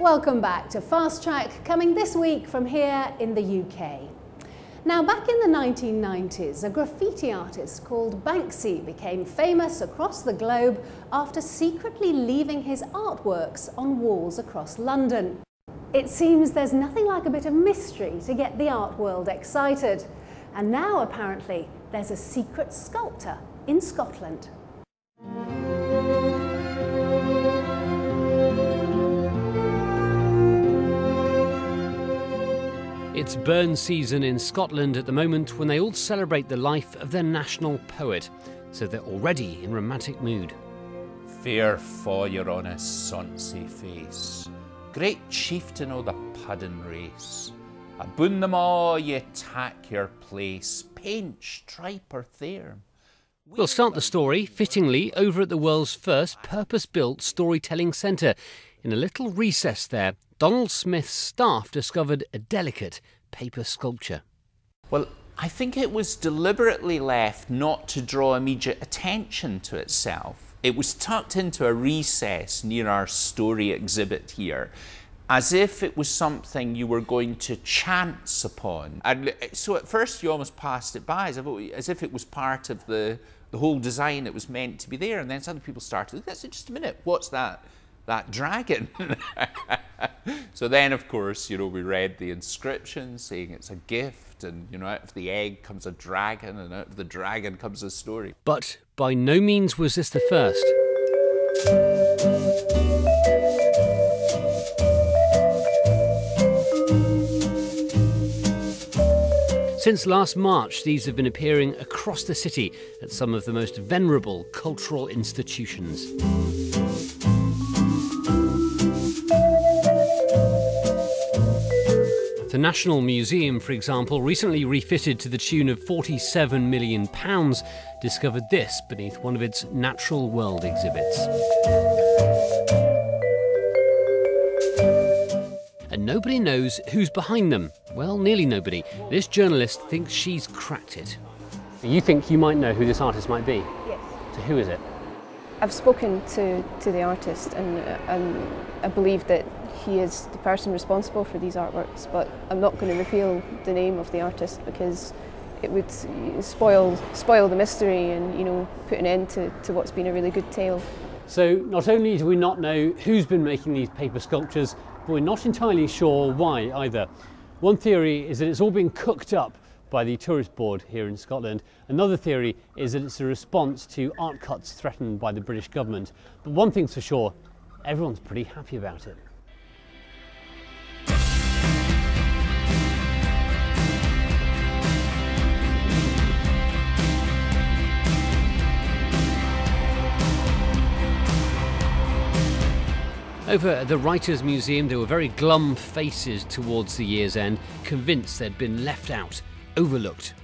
Welcome back to Fast Track, coming this week from here in the UK. Now, back in the 1990s, a graffiti artist called Banksy became famous across the globe after secretly leaving his artworks on walls across London. It seems there's nothing like a bit of mystery to get the art world excited. And now, apparently, there's a secret sculptor in Scotland. It's burn season in Scotland at the moment, when they all celebrate the life of their national poet, so they're already in romantic mood. Fair fa your honest sonsy face, great chieftain o' the puddin race, aboon them all ye tak your place, paint, stripe or thairm. We'll start the story, fittingly, over at the world's first purpose-built storytelling centre. In a little recess there, Donald Smith's staff discovered a delicate paper sculpture. Well, I think it was deliberately left not to draw immediate attention to itself. It was tucked into a recess near our story exhibit here, as if it was something you were going to chance upon. And so at first you almost passed it by, as if it was part of the whole design. It was meant to be there, and then suddenly people started, "That's just a minute, what's that? That dragon." So then, of course, we read the inscription saying it's a gift, and out of the egg comes a dragon, and out of the dragon comes a story. But by no means was this the first. Since last March, these have been appearing across the city at some of the most venerable cultural institutions. The National Museum, for example, recently refitted to the tune of £47 million, discovered this beneath one of its natural world exhibits. And nobody knows who's behind them. Well, nearly nobody. This journalist thinks she's cracked it. You think you might know who this artist might be? Yes. So who is it? I've spoken to the artist, and I believe that he is the person responsible for these artworks, but I'm not going to reveal the name of the artist because it would spoil the mystery and put an end to what's been a really good tale. So not only do we not know who's been making these paper sculptures, but we're not entirely sure why either. One theory is that it's all been cooked up by the tourist board here in Scotland. Another theory is that it's a response to art cuts threatened by the British government. But one thing's for sure, everyone's pretty happy about it. Over at the Writers' Museum, there were very glum faces towards the year's end, convinced they'd been left out, overlooked,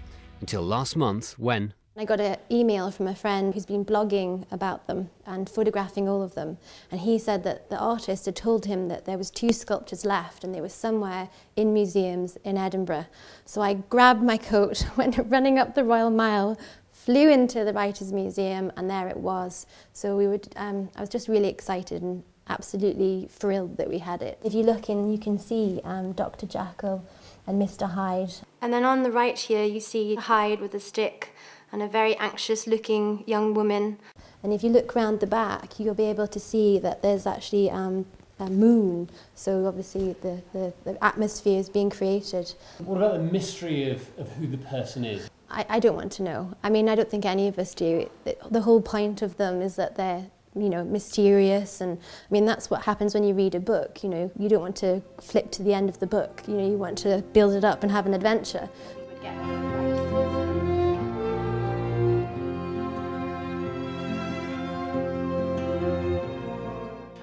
until last month when I got an email from a friend who's been blogging about them and photographing all of them, and he said that the artist had told him that there was 2 sculptures left and they were somewhere in museums in Edinburgh. So I grabbed my coat, went running up the Royal Mile, flew into the Writers' Museum, and there it was. So I was just really excited and absolutely thrilled that we had it. If you look in, you can see Dr. Jekyll and Mr. Hyde. And then on the right here, you see Hyde with a stick and a very anxious looking young woman. And if you look round the back, you'll be able to see that there's actually a moon. So obviously the atmosphere is being created. What about the mystery of who the person is? I don't want to know. I mean, I don't think any of us do. The whole point of them is that they're mysterious, and I mean that's what happens when you read a book. You don't want to flip to the end of the book. You want to build it up and have an adventure.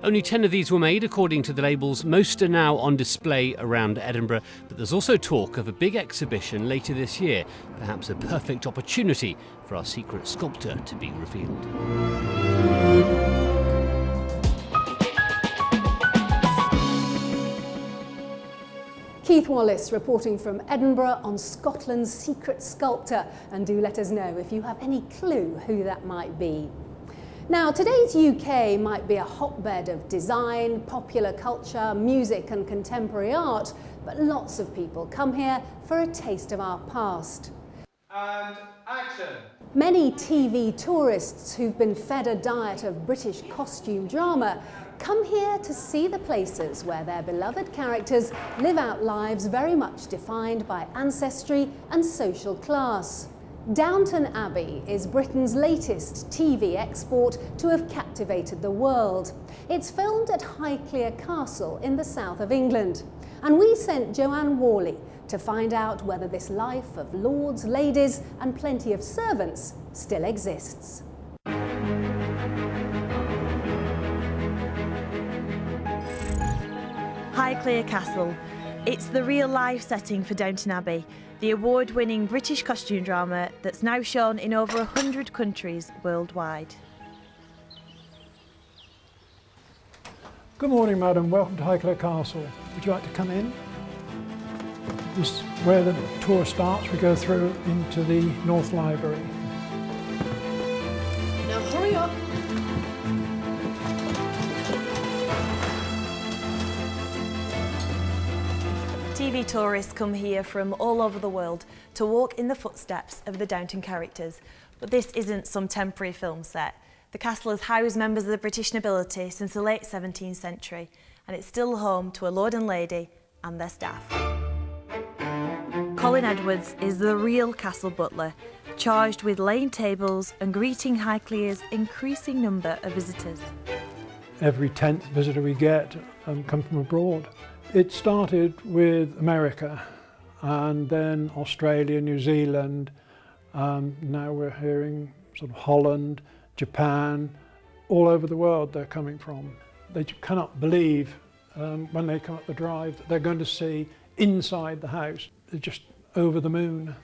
Only 10 of these were made, according to the labels. Most are now on display around Edinburgh, but there's also talk of a big exhibition later this year, perhaps a perfect opportunity for our secret sculptor to be revealed. Keith Wallace reporting from Edinburgh on Scotland's secret sculptor, and do let us know if you have any clue who that might be. Now, today's UK might be a hotbed of design, popular culture, music and contemporary art, but lots of people come here for a taste of our past. And action! Many TV tourists who've been fed a diet of British costume drama come here to see the places where their beloved characters live out lives very much defined by ancestry and social class. Downton Abbey is Britain's latest TV export to have captivated the world. It's filmed at Highclere Castle in the south of England. And we sent Joanne Worley to find out whether this life of lords, ladies and plenty of servants still exists. Highclere Castle. It's the real-life setting for Downton Abbey, the award-winning British costume drama that's now shown in over 100 countries worldwide. Good morning, madam. Welcome to Highclere Castle. Would you like to come in? This is where the tour starts. We go through into the North Library. Now hurry up! TV tourists come here from all over the world to walk in the footsteps of the Downton characters. But this isn't some temporary film set. The castle has housed members of the British nobility since the late 17th century, and it's still home to a lord and lady and their staff. Colin Edwards is the real castle butler, charged with laying tables and greeting Highclere's increasing number of visitors. Every 10th visitor we get come from abroad. It started with America and then Australia, New Zealand. Now we're hearing sort of Holland, Japan, all over the world they're coming from. They cannot believe when they come up the drive that they're going to see inside the house. They're just over the moon.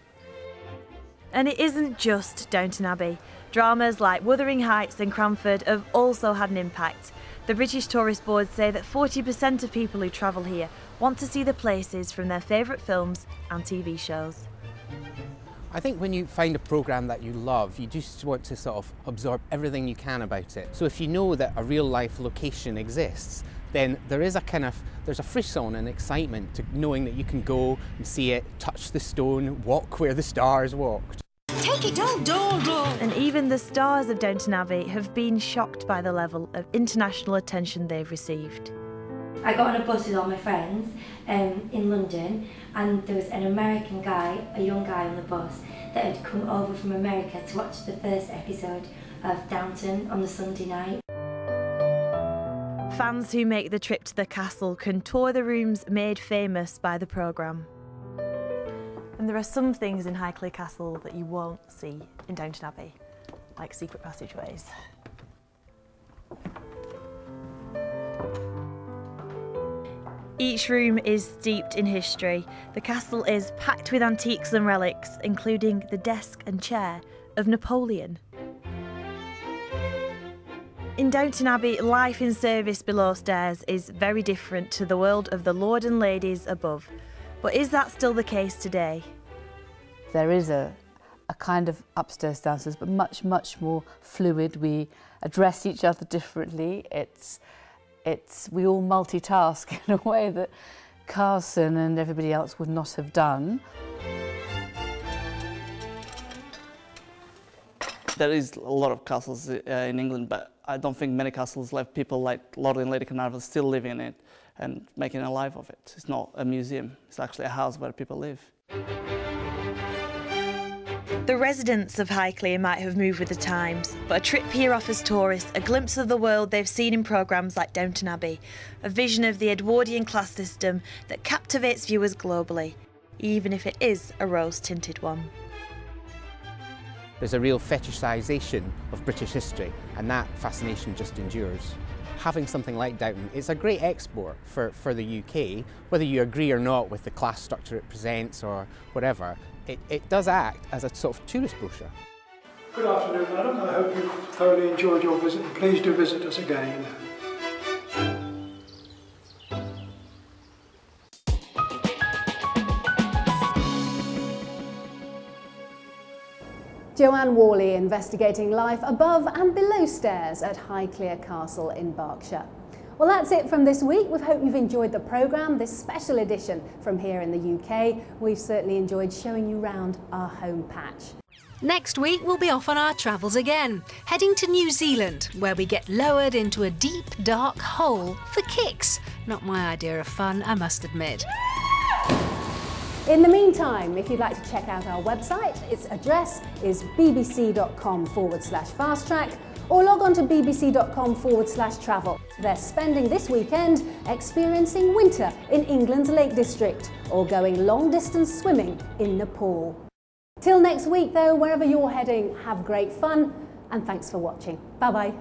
And it isn't just Downton Abbey. Dramas like Wuthering Heights and Cranford have also had an impact. The British Tourist Board say that 40% of people who travel here want to see the places from their favourite films and TV shows. I think when you find a programme that you love, you just want to sort of absorb everything you can about it. So if you know that a real life location exists, then there's a frisson and excitement to knowing that you can go and see it, touch the stone, walk where the stars walked. Take it, don't. And even the stars of Downton Abbey have been shocked by the level of international attention they've received. I got on a bus with all my friends in London, and there was an American guy, a young guy on the bus, that had come over from America to watch the first episode of Downton on the Sunday night. Fans who make the trip to the castle can tour the rooms made famous by the programme. And there are some things in Highclere Castle that you won't see in Downton Abbey, like secret passageways. Each room is steeped in history. The castle is packed with antiques and relics, including the desk and chair of Napoleon. In Downton Abbey, life in service below stairs is very different to the world of the lord and ladies above. But is that still the case today? There is a kind of upstairs downstairs, but much more fluid. We address each other differently. We all multitask in a way that Carson and everybody else would not have done. There is a lot of castles in England, but I don't think many castles left people like Lord and Lady Carnarvon still living in it and making a life of it. It's not a museum, it's actually a house where people live. The residents of Highclere might have moved with the times, but a trip here offers tourists a glimpse of the world they've seen in programmes like Downton Abbey, a vision of the Edwardian class system that captivates viewers globally, even if it is a rose-tinted one. There's a real fetishisation of British history, and that fascination just endures. Having something like Downton is a great export for the UK, whether you agree or not with the class structure it presents or whatever. It does act as a sort of tourist brochure. Good afternoon, madam. I hope you've thoroughly enjoyed your visit. Please do visit us again. Joanne Worley investigating life above and below stairs at Highclere Castle in Berkshire. Well, that's it from this week. We hope you've enjoyed the programme, this special edition from here in the UK. We've certainly enjoyed showing you round our home patch. Next week we'll be off on our travels again, heading to New Zealand, where we get lowered into a deep, dark hole for kicks. Not my idea of fun, I must admit. In the meantime, if you'd like to check out our website, its address is bbc.com/fasttrack, or log on to bbc.com/travel. They're spending this weekend experiencing winter in England's Lake District, or going long-distance swimming in Nepal. Till next week though, wherever you're heading, have great fun, and thanks for watching. Bye-bye.